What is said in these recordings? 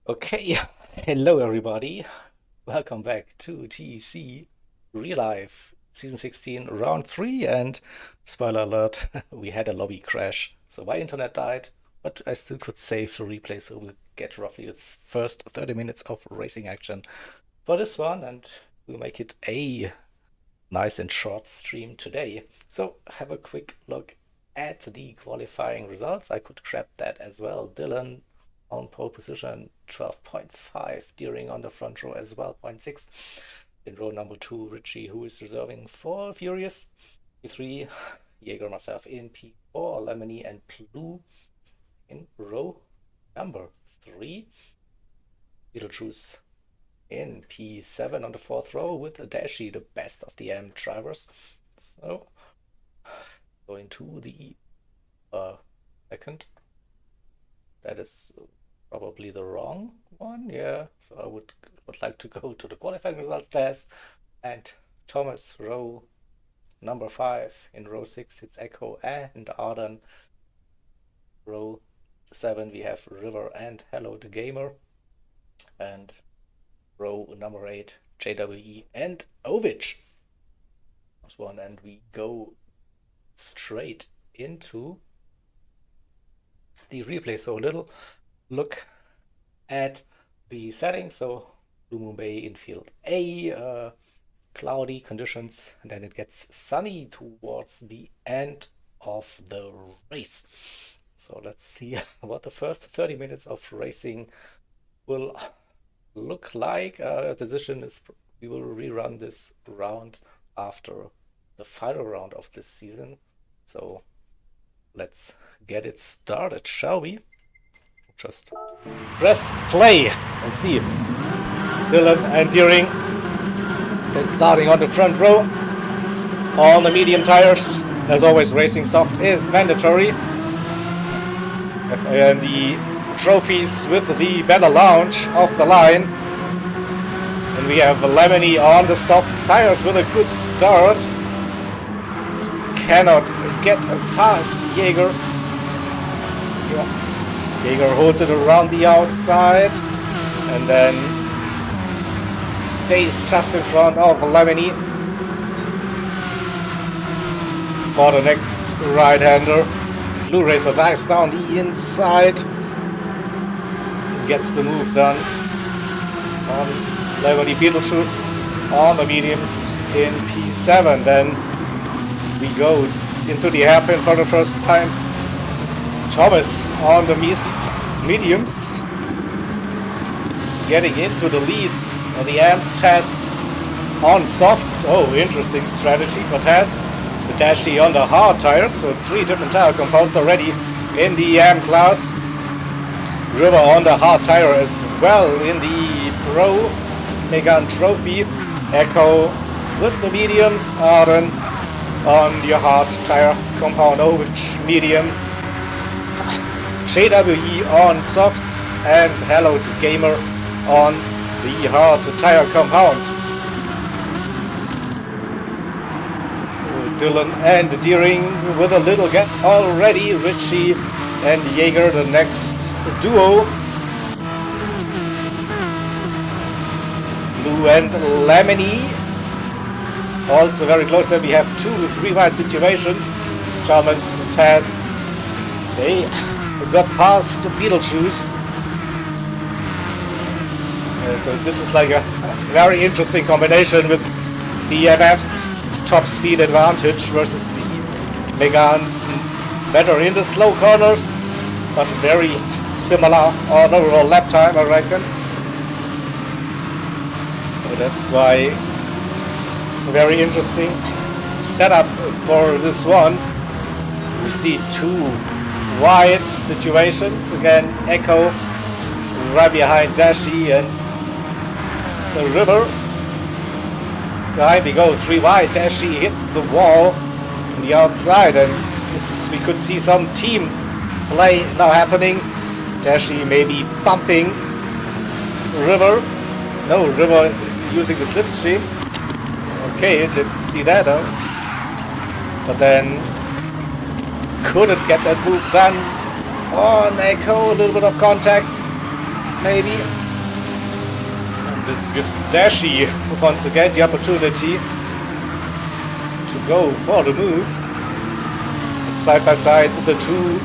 Okay, hello everybody. Welcome back to TEC Real Life Season 16 Round 3 and spoiler alert, we had a lobby crash. So my internet died, but I still could save the replay so we'll get roughly the first 30 minutes of racing action for this one and we'll make it a nice and short stream today. So have a quick look at the qualifying results. I could grab that as well. Dylan on pole position, 12.5. Deering on the front row as well, 0.6. In row number 2, Richie, who is reserving for Furious. P3, Jaeger, myself in P4, Lemony and Blue in row number 3. Beetlejuice in P7 on the 4th row with Dashi, the best of the AM drivers. So, going to the second. That is probably the wrong one, yeah. So I would like to go to the qualifying results test. And Thomas, row number 5. In row 6, it's Echo and Arden. Row 7, we have River and Hello the Gamer. And row number 8, JWE and Ovich. That's one, and we go straight into the replay. So a little look at the settings. So Blue Moon Bay in field A, cloudy conditions, and then it gets sunny towards the end of the race. So let's see what the first 30 minutes of racing will look like. The decision is we will rerun this round after the final round of this season. So let's get it started, shall we? Just press play and see. Dylan and Deering. That's starting on the front row. On the medium tires. As always, racing soft is mandatory. And the trophies with the better launch off the line. And we have Lemony on the soft tires with a good start. Cannot get past Jaeger. Jaeger holds it around the outside and then stays just in front of Lemony for the next right-hander. Blue Racer dives down the inside, gets the move done on Lemony. Beetlejuice on the mediums in P7. Then we go into the hairpin for the first time. Thomas on the mediums, getting into the lead on the AMs. Taz on softs. Oh, interesting strategy for Taz. The Dashi on the hard tires, so 3 different tire compounds already in the AM class. River on the hard tire as well in the Pro Megan Trophy. Echo with the mediums. Arden on the hard tire compound, Ovich medium. JWE on softs and Hello to Gamer on the hard tire compound. Dylan and Deering with a little gap already. Richie and Jaeger, the next duo. Blue and Lemony also very close. There we have 2 3-wide situations. Thomas, Taz, they got past Beetlejuice. So this is like a very interesting combination with BFF's top speed advantage versus the Megans better in the slow corners, but very similar on overall lap time, I reckon. So that's why very interesting setup for this one. We see 2 wide situations. Again, Echo right behind Dashi and the River. Behind we go, 3 wide. Dashi hit the wall on the outside, and this, we could see some team play now happening. Dashi maybe bumping River. No, River using the slipstream. Okay, didn't see that, huh? But then couldn't get that move done on Echo. A little bit of contact, maybe. This gives Dashi once again the opportunity to go for the move. And side by side, the two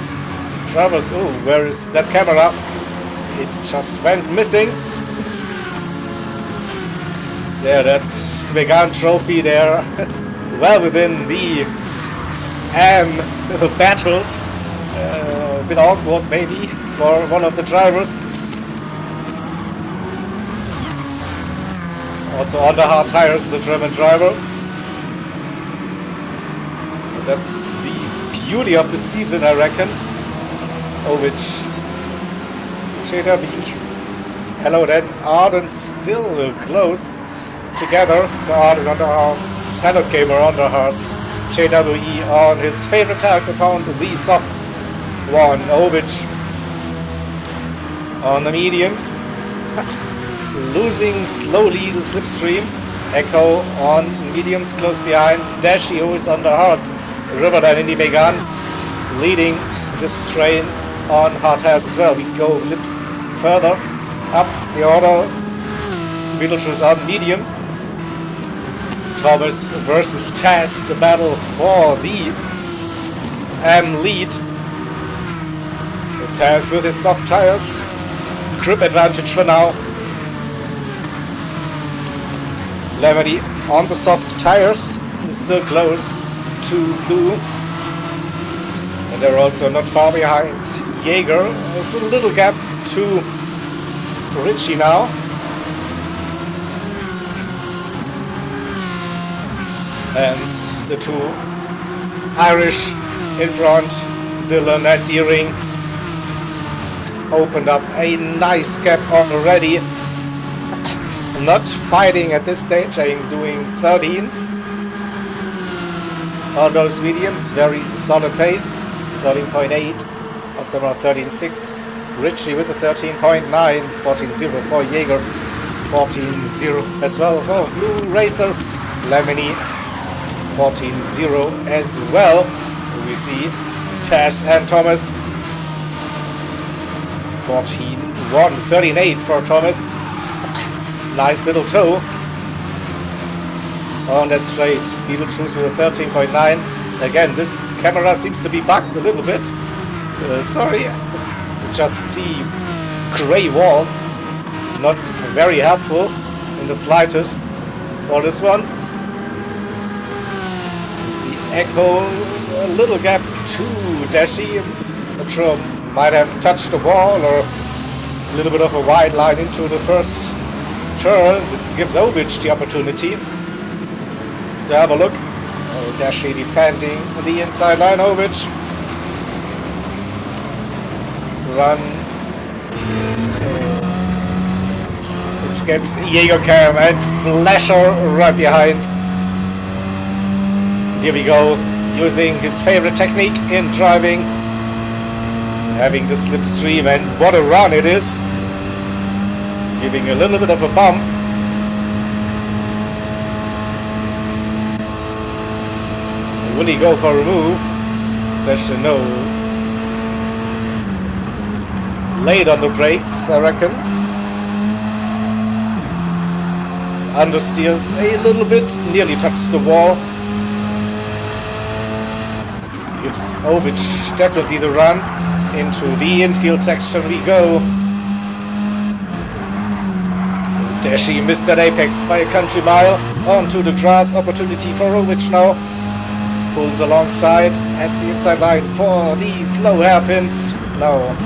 drivers. Oh, where is that camera? It just went missing. So yeah, that's the Megane trophy there. Well within the battles. A bit awkward maybe for one of the drivers. Also on the hard tires, the German driver. But that's the beauty of the season, I reckon. Ovic, JW. Hello then, Arden still close together. So Arden on the hards, Hello Gamer on the hards, JWE on his favorite tire compound, the soft one. Ovic on the mediums. Losing slowly the slipstream. Echo on mediums close behind. Dashio is on the hards. Riverline in the Megane leading this train on hard tires as well. We go a little further up the order. Beetlejuice on mediums. Thomas versus Taz, the battle for the lead. Taz with his soft tires. Grip advantage for now. Lemony on the soft tires, still close to Blue. And they're also not far behind Jaeger. There's a little gap to Richie now. And the two Irish in front, Dylan and Deering, opened up a nice gap already. Not fighting at this stage, I'm doing 13s on those mediums, very solid pace, 13.8, also around 13.6, Richie with a 13.9, 14.0 for Jaeger, 14.0 as well for Blue Racer, Lemony 14.0 as well. We see Taz and Thomas, 14.1, 13.8 for Thomas. Nice little toe on that straight. Beetlejuice with a 13.9. Again, this camera seems to be bugged a little bit. Sorry. You just see gray walls. Not very helpful in the slightest for this one. You see Echo, a little gap to Dashi. Not sure, might have touched the wall or a little bit of a wide line into the first turn. This gives Ovic the opportunity to have a look. Dashi defending the inside line. Ovic run. Let's get Jaeger Cam and Flasher right behind. Here we go, using his favorite technique in driving, having the slipstream, and what a run it is. Giving a little bit of a bump. Will he go for a move? Question no. Late on the brakes, I reckon. Understeers a little bit, nearly touches the wall. Gives Ovic definitely the run. Into the infield section we go. Dashi missed that apex by a country mile. Onto the grass, opportunity for Ovic now. Pulls alongside, has the inside line for the slow hairpin. Now.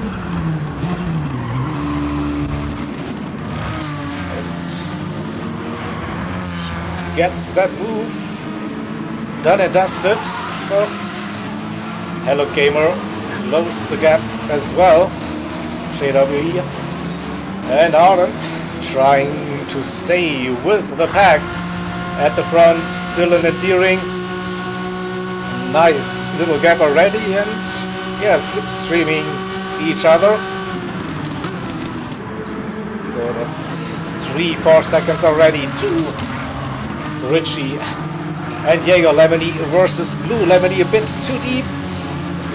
And gets that move done and dusted for Hello Gamer. Close the gap as well. JWE and Arden trying to stay with the pack at the front. Dylan and Deering. Nice little gap already, and yeah, slipstreaming each other. So that's 3-4 seconds already to Richie and Jaeger. Lemony versus Blue. Lemony a bit too deep.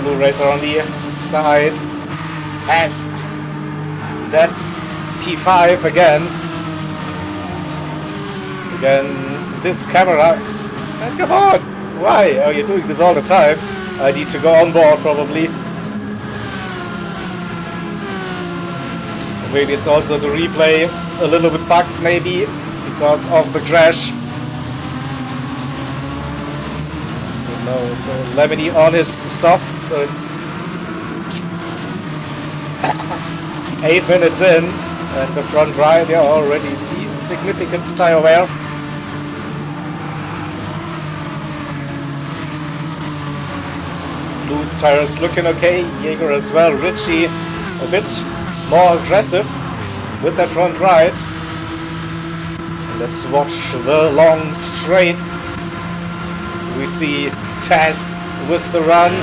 Blue Racer on the side has that P5 again. again, this camera. Come on! Why are you doing this all the time? I need to go on board probably. Maybe it's also the replay a little bit bugged maybe because of the crash. No, so Lemony on his softs, so it's 8 minutes in, and the front right, yeah, already see significant tire wear. Loose tires looking okay, Jaeger as well, Ritchie a bit more aggressive with that front right. Let's watch the long straight. We see Taz with the run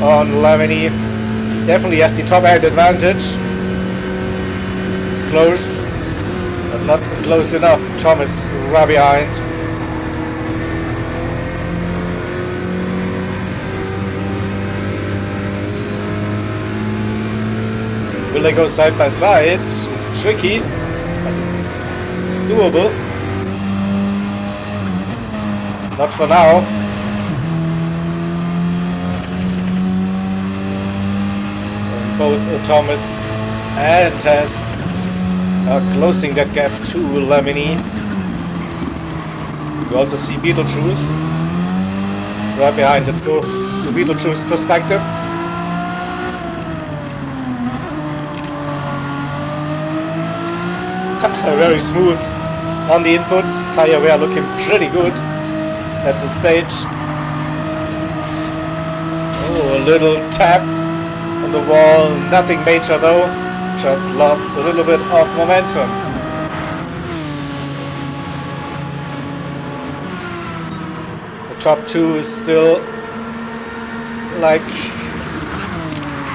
on Lemony. He definitely has the top end advantage. He's close, but not close enough. Thomas right behind. Will they go side by side? It's tricky, but it's doable. Not for now. And both Thomas and Tess are closing that gap to Lemony. We also see Beetlejuice right behind. Let's go to Beetlejuice's perspective. Very smooth on the inputs. Tire wear looking pretty good at this stage. Oh, a little tap on the wall. Nothing major though. Just lost a little bit of momentum. The top two is still like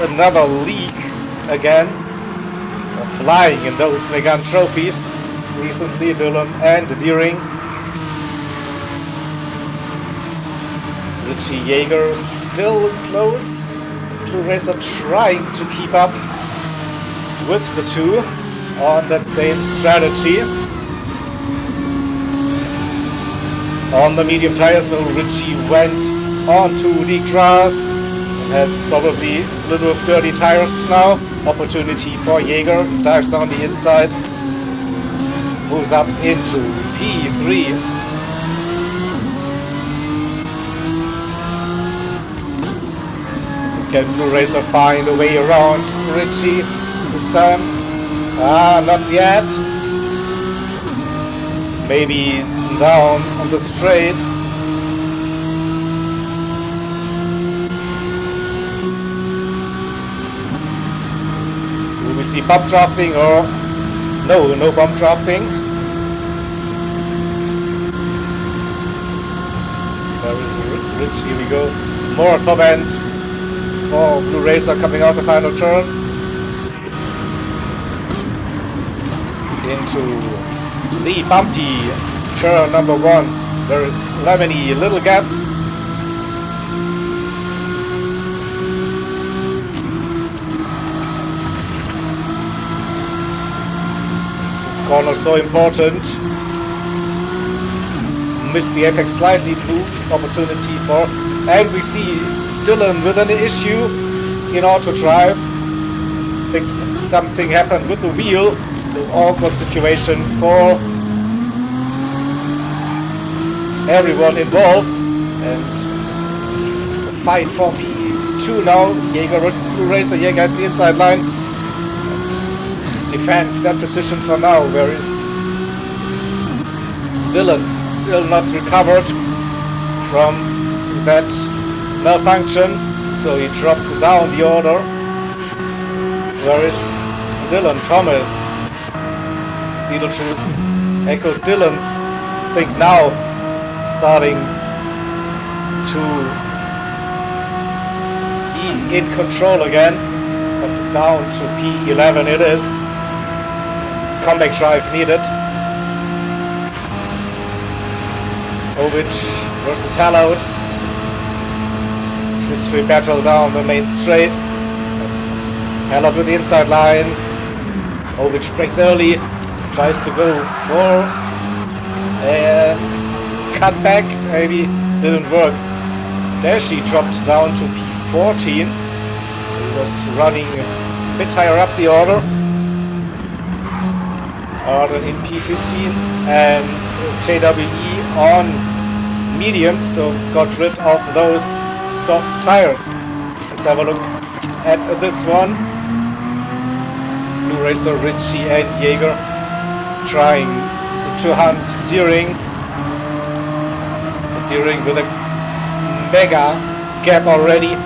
another league again. Flying in those Megane trophies recently, Dylan and Deering. Ritchie Jaeger still close. Blue Racer trying to keep up with the two on that same strategy. On the medium tire, so Ritchie went onto the grass. Has probably a little of dirty tires now. Opportunity for Jaeger. Dives down the inside. Moves up into P3. Can Blue Racer find a way around Ritchie this time? Ah, not yet. Maybe down on the straight. We see bump drafting or no bump drafting. There is Ritchie, here we go. More top end. Oh, Blue Racer coming out the final turn. Into the bumpy turn number one. There is Lemony, little gap. Corner so important. Missed the apex slightly. Blue opportunity for, and we see Dylan with an issue in auto drive. I think something happened with the wheel. The awkward situation for everyone involved, and a fight for P2 now. Jaeger versus Blue Racer. Jaeger has the inside line. Defends that position for now, whereas Dylan still not recovered from that malfunction, so he dropped down the order. Whereas Dylan, Thomas, Beetlejuice, Echo Dylan's think now starting to be in control again, but down to P11 it is. Comeback drive needed. Ovic versus Hallowed. Slipstream battle down the main straight. And Hallowed with the inside line. Ovic breaks early. Tries to go for And cut back, maybe didn't work. Dashi dropped down to P14. He was running a bit higher up the order. Than in P15. And JWE on mediums, so got rid of those soft tires. Let's have a look at this one. Blue Racer, Ritchie and Jaeger trying to hunt Deering with a mega gap already.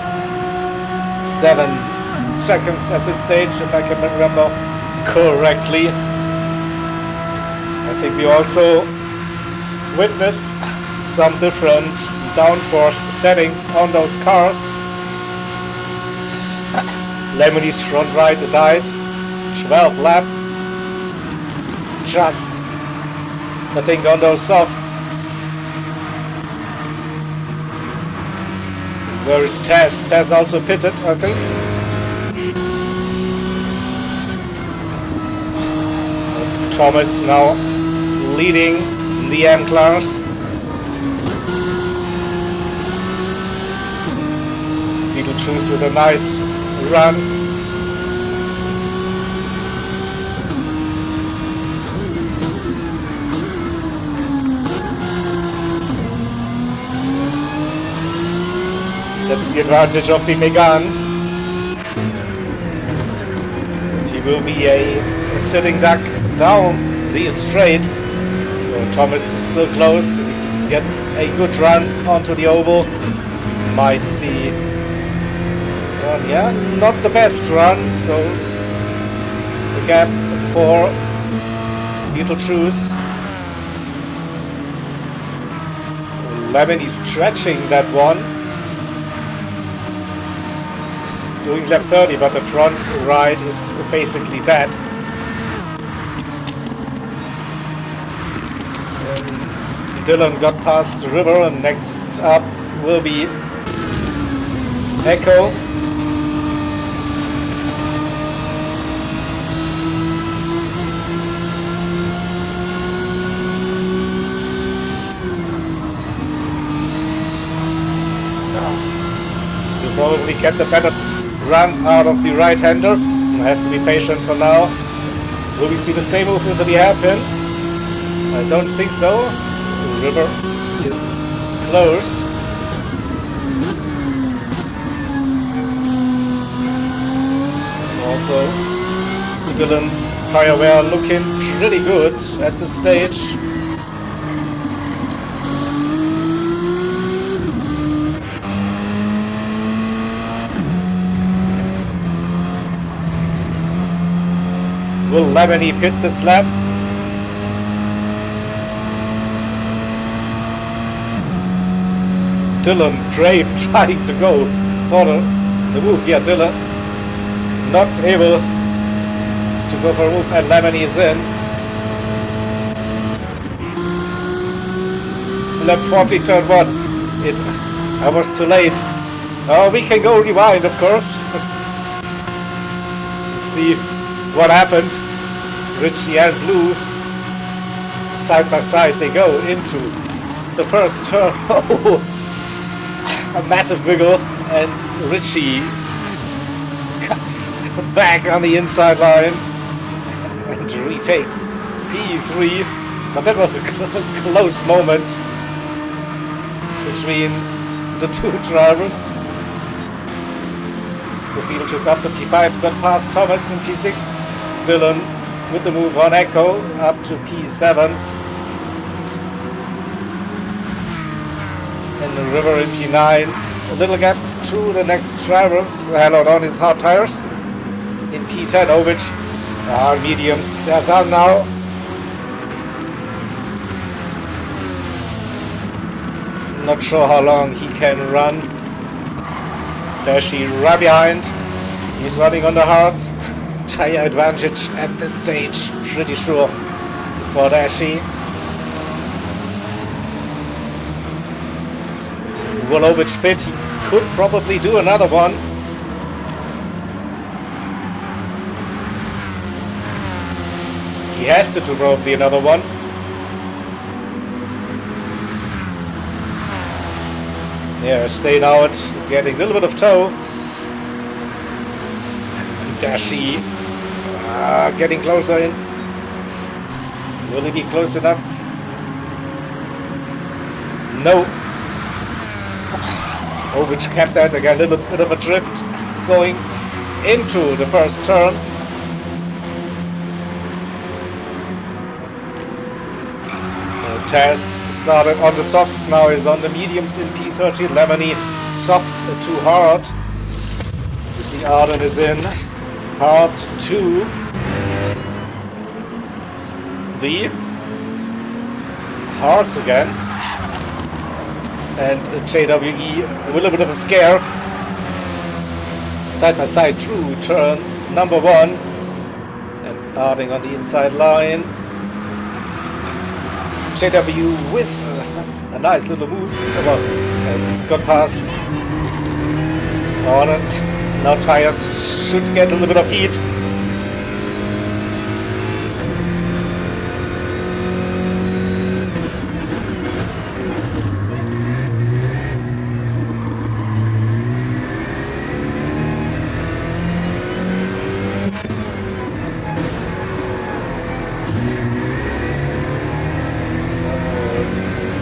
7 seconds at this stage, if I can remember correctly. I think we also witness some different downforce settings on those cars. Lemony's front right died. 12 laps. Just, I think, on those softs. Where is Taz? Taz also pitted, I think. Thomas now leading the M class. Beetlejuice with a nice run. That's the advantage of the Megane. He will be a sitting duck down the straight. So Thomas is still close. He gets a good run onto the oval. Might see one, yeah, not the best run. So the gap for Beetlejuice. Lemon is stretching that one. Doing lap 30, but the front right is basically dead. Dylan got past the river, and next up will be Echo. You'll probably get the better run out of the right-hander. Has to be patient for now. Will we see the same move into the hairpin? I don't think so. The river is close. Also, Dylan's tire wear looking pretty good at this stage. Will Lemony hit this lap? Dylan brave trying to go for the move. Yeah, Dylan not able to go for a move, and Lemony is in. Lap 40, turn 1. I was too late. Oh, we can go rewind, of course. See what happened. Ritchie and Blue side by side, they go into the first turn. Oh, a massive wiggle, and Ritchie cuts back on the inside line and retakes P3. But that was a close moment between the two drivers. So Beetlejuice up to P5, got past Thomas in P6. Dylan with the move on Echo up to P7. And the river in P9. A little gap to the next drivers. Hallowed on his hard tires. In P10, Ovich. Mediums, they're done now. Not sure how long he can run. Dashi right behind. He's running on the hards. Tire advantage at this stage, pretty sure, for Dashi. Will Ovich fit? He could probably do another one. He has to do probably another one. Yeah, staying out, getting a little bit of tow. Dashi getting closer in. Will he be close enough? No. Oh, which kept that again, a little bit of a drift going into the first turn. Taz started on the softs, now is on the mediums in P30. Lemony soft to hard. You see Arden is in hard to the hards again. And JWE, a little bit of a scare. Side by side through turn number 1. And Arden on the inside line. JW with a nice little move. Come on. And got past Arden. Now tires should get a little bit of heat.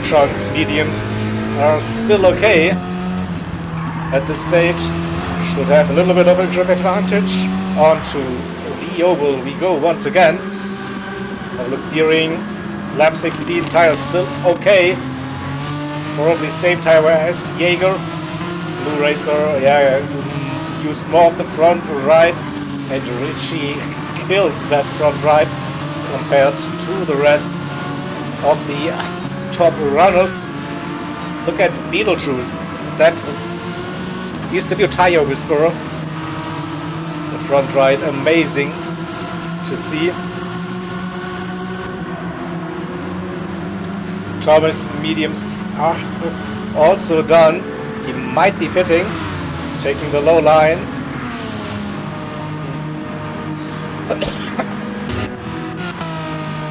John's mediums are still okay at this stage. Should have a little bit of a grip advantage. Onto the oval we go once again. Look, during lap 16, tires still okay. It's probably same tire wear as Jaeger. Blue Racer, yeah, used more of the front right, and Richie killed that front right compared to the rest of the top runners. Look at Beetlejuice. That is the new tire whisperer. The front right, amazing to see. Thomas mediums are also done. He might be pitting, taking the low line.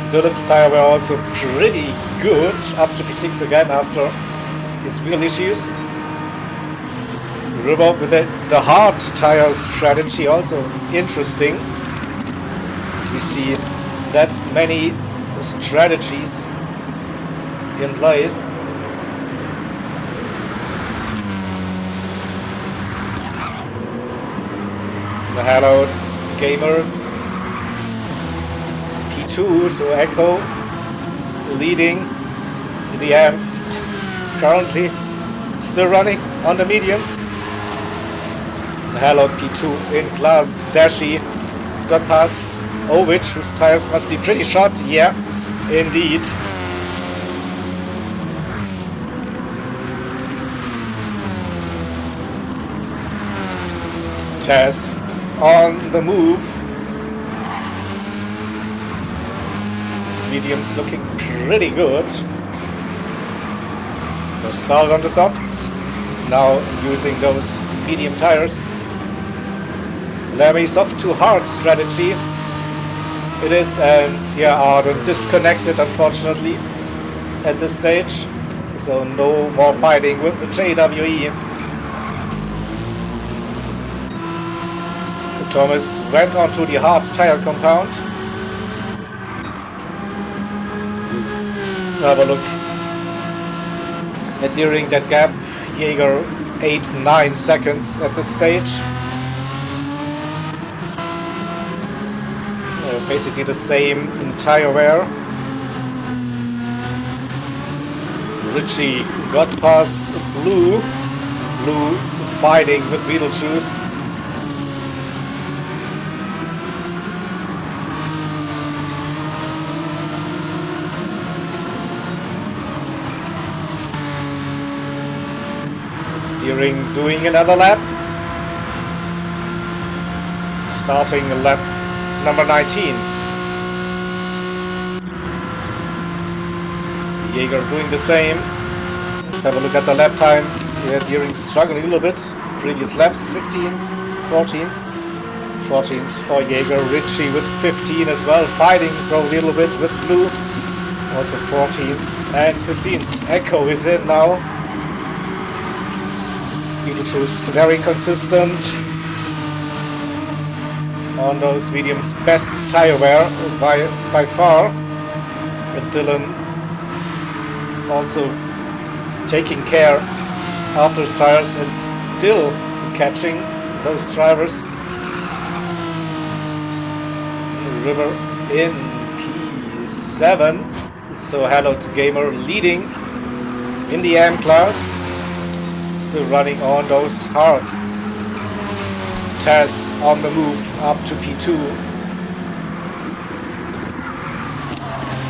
Dylan's tire were also pretty good, up to P6 again after his wheel issues. River with the hard tire strategy, also interesting. We see that many strategies in place. The Hello Gamer P2, so Echo leading the amps, currently still running on the mediums. The Hello P2 in class. Dashi got past Ovich, whose tires must be pretty short. Yeah, indeed. Taz on the move. His mediums looking pretty good. They started on the softs, now using those medium tires. Lemmy soft to hard strategy it is, and yeah, Arden disconnected unfortunately at this stage, so no more fighting with the JWE. Thomas went on to the hard tire compound. Have a look at during that gap. Jaeger 8-9 seconds at this stage. Basically the same tire wear. Richie got past Blue. Blue fighting with Beetlejuice. During doing another lap. Starting lap number 19. Jaeger doing the same. Let's have a look at the lap times. Yeah, Deering struggling a little bit. Previous laps, 15s, 14s. 14s for Jaeger. Richie with 15 as well, fighting probably a little bit with Blue. Also 14s and 15s. Echo is in now. Beetlejuice very consistent on those mediums, best tire wear by far, and Dylan also taking care after his tires and still catching those drivers. River in P7, so hello to Gamer leading in the M class, still running on those hards. Taz on the move up to P2.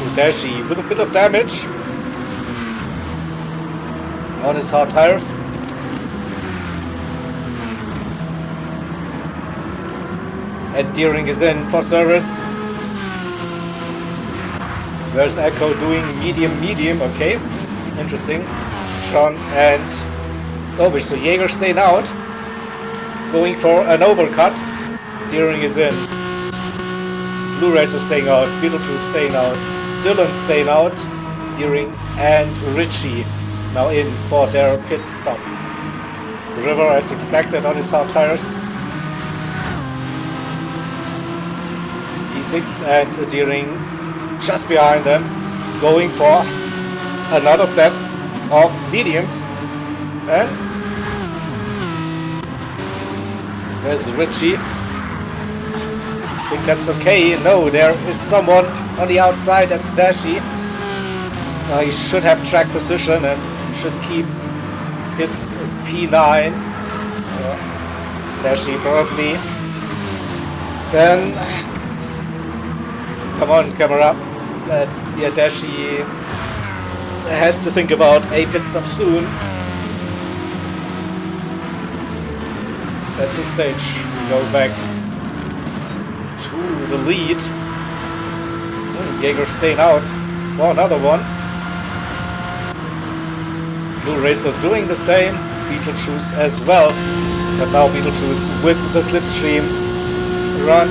Udeshi with a bit of damage on his hard tires. And Deering is in for service. Where's Echo doing medium, okay. Interesting. John and Ovich, so Jaeger staying out. Going for an overcut. Deering is in. Blue Racer staying out. Beetlejuice staying out. Dylan staying out. Deering and Richie now in for their pit stop. River as expected on his hard tires. P6 and Deering just behind them, going for another set of mediums. And there's Richie. I think that's okay. No, there is someone on the outside. That's Dashi. He should have track position and should keep his P9. Dashi probably. Then come on, camera. Yeah, Dashi has to think about a pit stop soon. At this stage, we go back to the lead. Jaeger staying out for another one. Blue Racer doing the same. Beetlejuice as well. But now Beetlejuice with the slipstream run.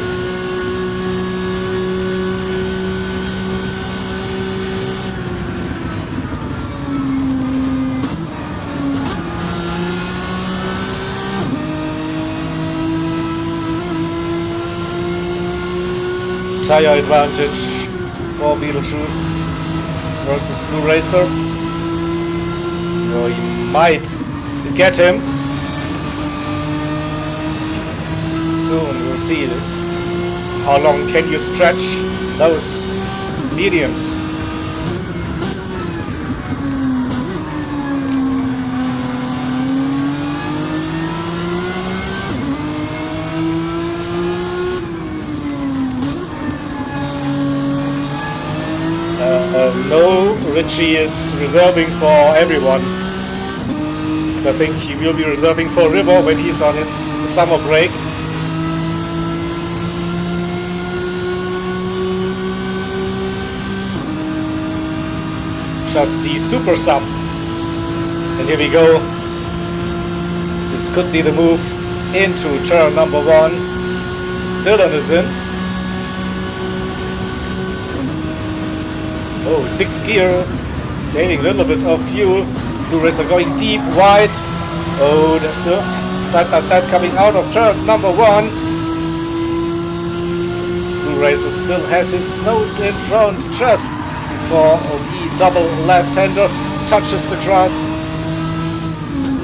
Tire advantage for Beetlejuice versus Blue Racer. Oh, he might get him. Soon we'll see how long can you stretch those mediums. No, Richie is reserving for everyone. So I think he will be reserving for River when he's on his summer break. Just the super sub. And here we go. This could be the move into turn number 1. Dylan is in. Oh, 6th gear, saving a little bit of fuel. Blue Racer going deep, wide. Oh, there's the side by side coming out of turn number 1. Blue Racer still has his nose in front just before the double left-hander touches the grass.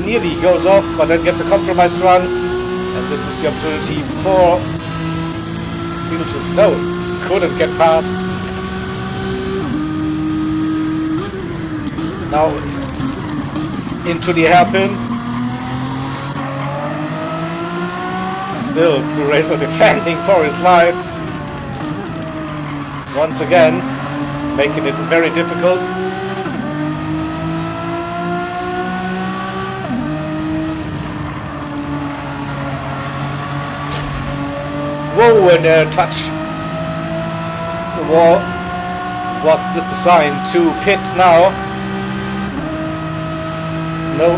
Nearly goes off, but then gets a compromised run. And this is the opportunity for Beetlejuice. No, couldn't get past. Now into the hairpin. Still Blue Racer defending for his life. Once again, making it very difficult. Whoa, and a touch. The wall was this designed to pit now. No.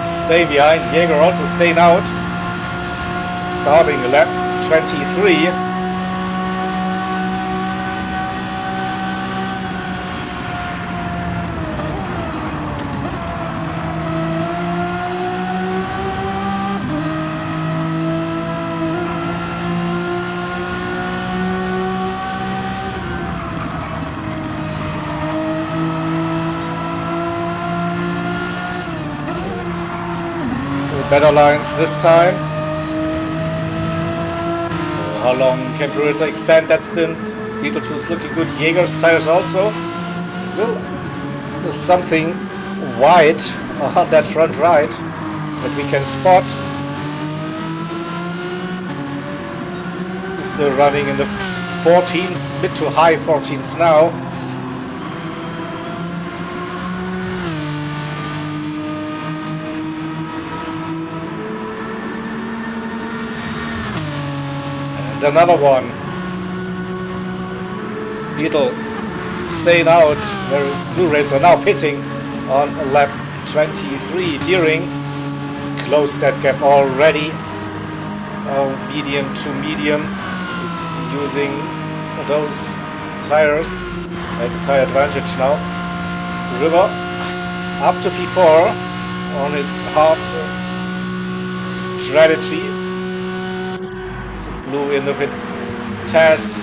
Stay behind. Jaeger also staying out. Starting lap 23. better lines this time. So how long can Brewers extend that stint? Beetlejuice looking good. Jaeger's tires also. Still something white on that front right that we can spot. He's still running in the 14s, mid to high 14s now. And another one. Beetle staying out. There is Blue Racer now pitting on lap 23. Deering closed that gap already. Medium to medium is using those tires at the tire advantage now. River up to P4 on his hard strategy. To Blue in the pits. Taz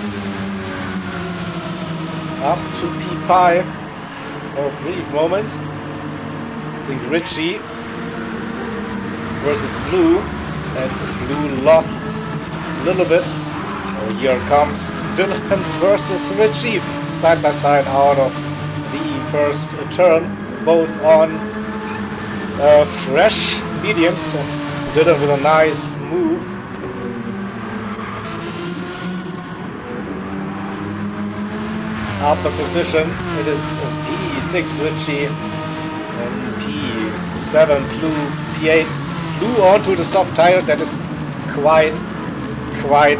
up to P5 for a brief moment. I think Richie versus Blue, and Blue lost a little bit. Oh, here comes Dylan versus Richie, side by side out of the first turn, both on fresh mediums, and Dylan with a nice move. Upper position, it is P6 Richie and P7 Blue, P8 Blue onto the soft tires. That is quite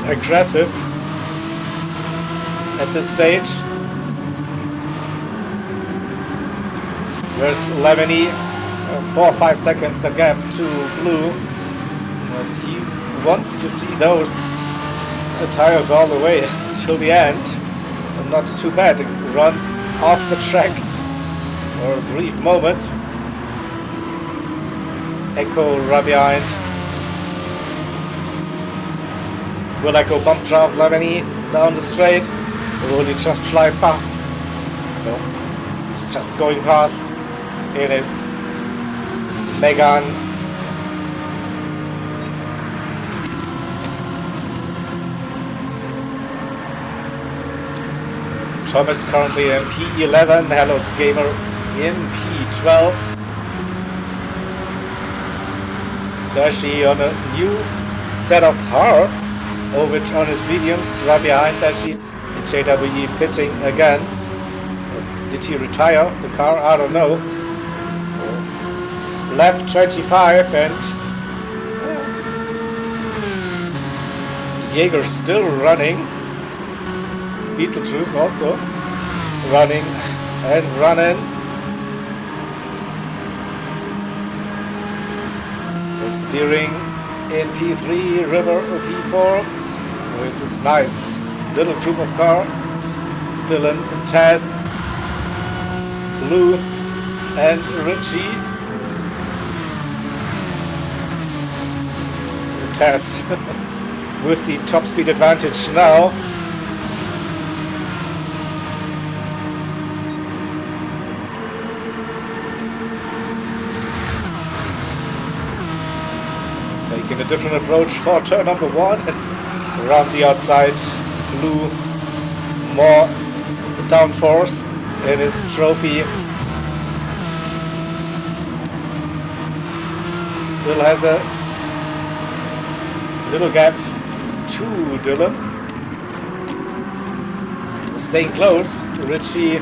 aggressive at this stage. Where's Lemony? 4 or 5 seconds the gap to Blue, but he wants to see those tires all the way till the end. So not too bad. It runs off the track for a brief moment. Echo right behind. Will Echo bump draft Lemony down the straight? Or will he just fly past? No, he's just going past in his Megane. Thomas currently in P11, Hello to Gamer in P12. Dashi on a new set of hards, Ovich on his mediums, right behind Dashi, and JWE pitting again. Did he retire the car? I don't know. So, lap 25 and Jaeger still running. Beetlejuice also running and running. The steering in P3, River P4 with this nice little group of cars. Dylan, Taz, Blue and Richie. Taz with the top speed advantage now. Taking a different approach for turn number 1 and around the outside. Blue more downforce in his trophy. Still has a little gap to Dylan. Staying close. Richie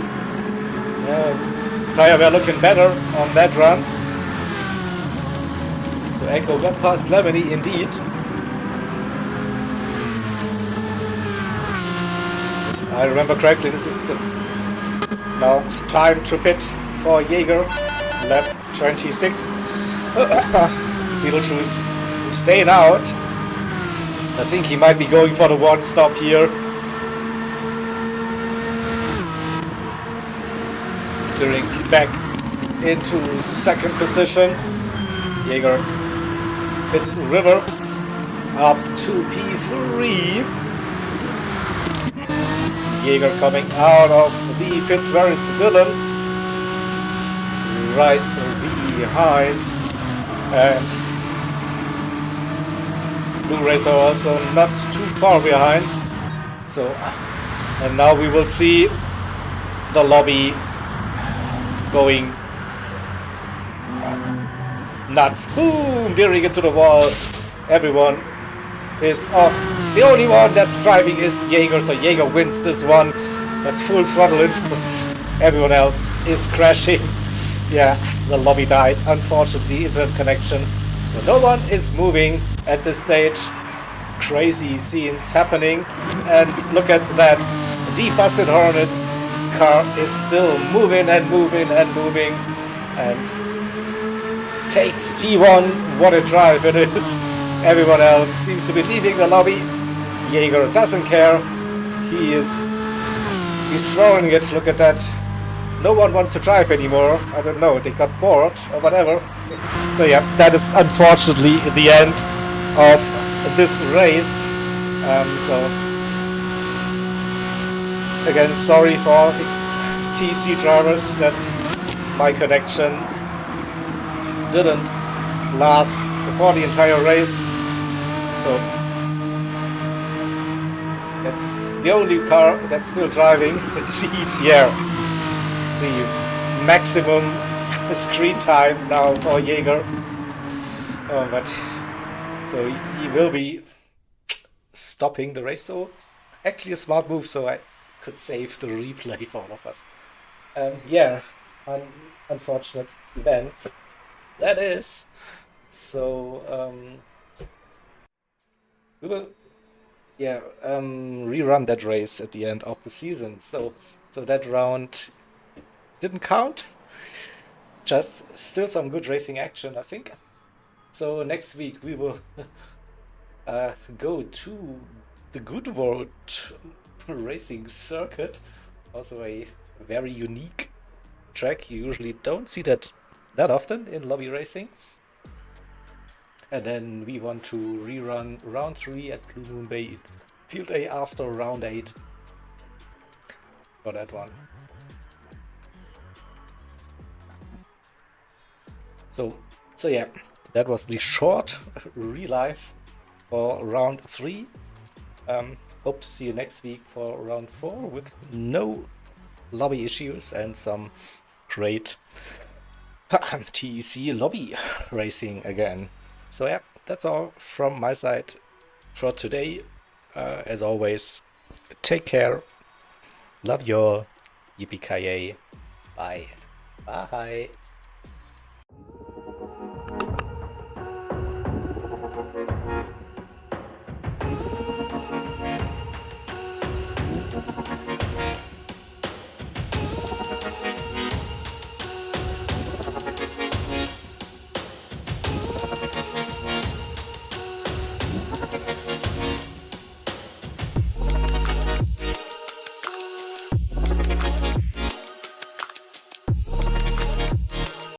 tire were looking better on that run. So Echo got past Lemony indeed. If I remember correctly, this is the now time to pit for Jaeger, lap 26. Beetlejuice staying out. I think he might be going for the one stop here. Entering back into second position. Jaeger hits River up to P3. Jaeger coming out of the pits. Where is Dylan? Right behind. And Blue Racer also not too far behind. So, and now we will see the lobby going nuts. Boom! Veering into the wall. Everyone is off. The only one that's driving is Jaeger, so Jaeger wins this one. Has full throttle inputs. Everyone else is crashing. Yeah, the lobby died. Unfortunately, internet connection. So no one is moving at this stage. Crazy scenes happening. And look at that. The Busted Hornets car is still moving and moving and moving. And takes P1. What a drive it is. Everyone else seems to be leaving the lobby. Jaeger doesn't care. He's throwing it. Look at that. No one wants to drive anymore. I don't know. They got bored or whatever. So yeah, that is unfortunately the end of this race. So again, sorry for the TC drivers that my connection didn't last for the entire race. So that's the only car that's still driving. Cheat, yeah. See, maximum screen time now for Jaeger. But so he will be stopping the race. So actually a smart move, so I could save the replay for all of us. Yeah, unfortunate events. That is. So we will, yeah, rerun that race at the end of the season. So that round didn't count. Just still some good racing action, I think. So next week we will go to the Good World racing circuit. Also a very unique track. You usually don't see that often in lobby racing. And then we want to rerun round 3 at Blue Moon Bay, Field A after round 8 for that one. So yeah, that was the short relive for round 3. Hope to see you next week for round 4 with no lobby issues and some great TEC lobby racing again. So yeah, that's all from my side for today. As always, take care. Love you all. Yippee-ki-yay. Bye. Bye.